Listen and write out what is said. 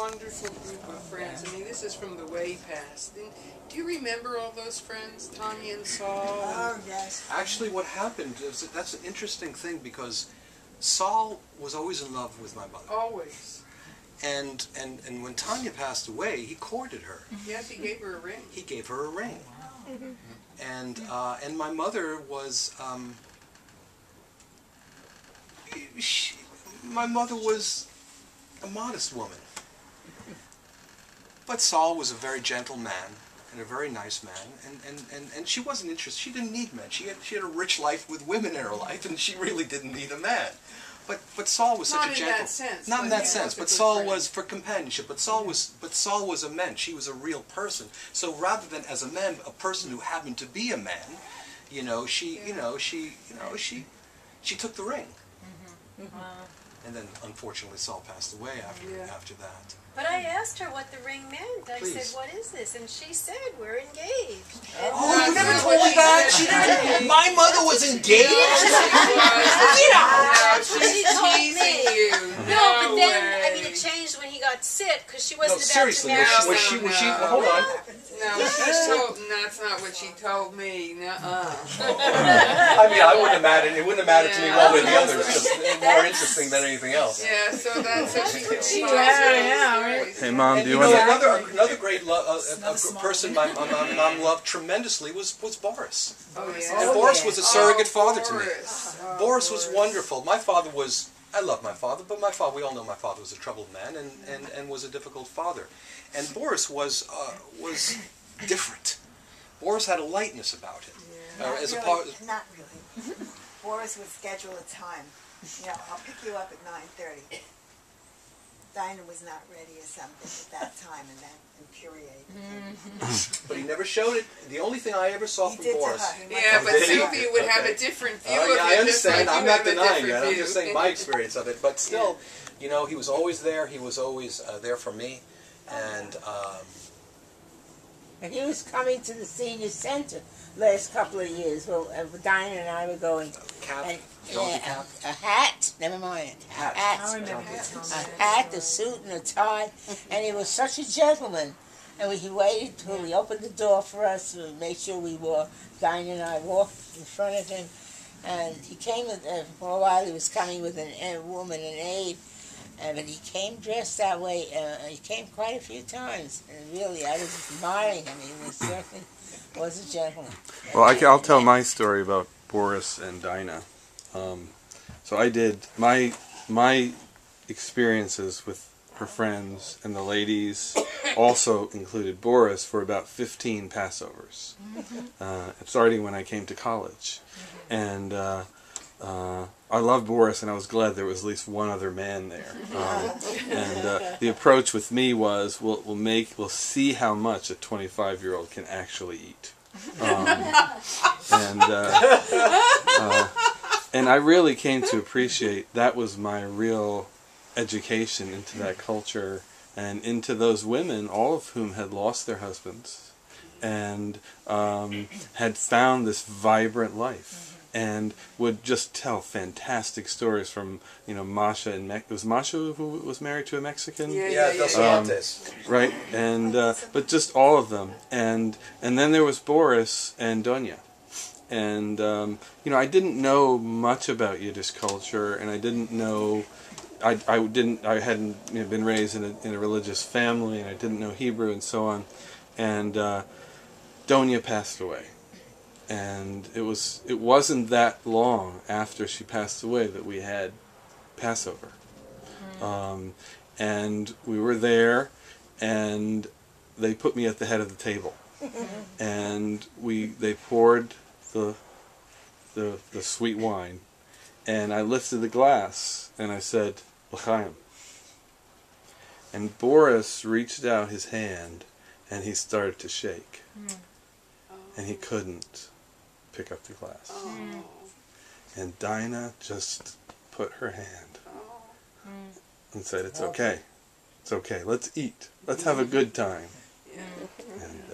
wonderful group of friends. I mean, this is from the way past. And do you remember all those friends, Tanya and Saul? Oh, yes. Actually, what happened is that's an interesting thing because Saul was always in love with my mother. Always. And when Tanya passed away, he courted her. Yes, he gave her a ring. He gave her a ring. And my mother was my mother was a modest woman. But Saul was a very gentle man and a very nice man, and she wasn't interested. She didn't need men. She had a rich life with women in her life, and she really didn't need a man. But Saul was such a gentle. Not in that sense. Not in that sense. But Saul was for companionship. But Saul was a man. She was a real person. So rather than as a man, a person who happened to be a man, she took the ring. And then, unfortunately, Saul passed away after that. But I asked her what the ring meant. I said, "What is this?" And she said, "We're engaged." And you never told me that? She never. My mother was engaged. She's teasing you. No, but then it changed when he got sick because she wasn't about to marry him. Was she? Hold on. No, that's not what she told me. Nuh-uh. I mean, I wouldn't have mattered. It wouldn't have mattered to me one way or the other. It's just more interesting than anything else. Yeah, so that's what she told me. Hey, Mom, do you know want to... another great person my mom loved tremendously was Boris. Oh, yeah. And Boris was a surrogate father to me. Boris was wonderful. My father was... I love my father, but we all know my father was a troubled man and was a difficult father. And Boris was different. Boris had a lightness about him. Yeah. Not really. Boris would schedule a time. I'll pick you up at 9:30. Dinah was not ready or something at that time, and that infuriated him. But he never showed it. The only thing I ever saw from Boris... Yeah, but Sylvia would have a different view of it. I understand. I'm not denying that. I'm just saying my experience of it. But still, he was always there. He was always there for me. And he was coming to the senior center last couple of years. Well, Dinah and I were going. A hat, never mind. A hat, a suit, and a tie. And he was such a gentleman. And he waited till he opened the door for us to make sure we wore. Dinah and I walked in front of him. And he came for a while. He was coming with a woman, an aide. But he came dressed that way. He came quite a few times. And really, I was admiring him. He certainly was a gentleman. Well, I'll tell my story about Boris and Dinah. So I did my experiences with her friends and the ladies also included Boris for about 15 Passovers, starting when I came to college. And I loved Boris, and I was glad there was at least one other man there. And the approach with me was, we'll see how much a 25-year-old can actually eat. And I really came to appreciate that was my real education into that culture and into those women, all of whom had lost their husbands and had found this vibrant life. And would just tell fantastic stories from, Masha and it was Masha who was married to a Mexican. Right, and but just all of them, and then there was Boris and Donya, and I didn't know much about Yiddish culture, and I didn't know, I hadn't been raised in a religious family, and I didn't know Hebrew and so on, and Donya passed away. And it wasn't that long after she passed away that we had Passover. And we were there, and they put me at the head of the table. And they poured the sweet wine, and I lifted the glass, and I said, L'chaim. And Boris reached out his hand, and he started to shake. And he couldn't pick up the glass. And Dinah just put her hand and said, it's okay. It's okay. Let's eat. Let's have a good time. And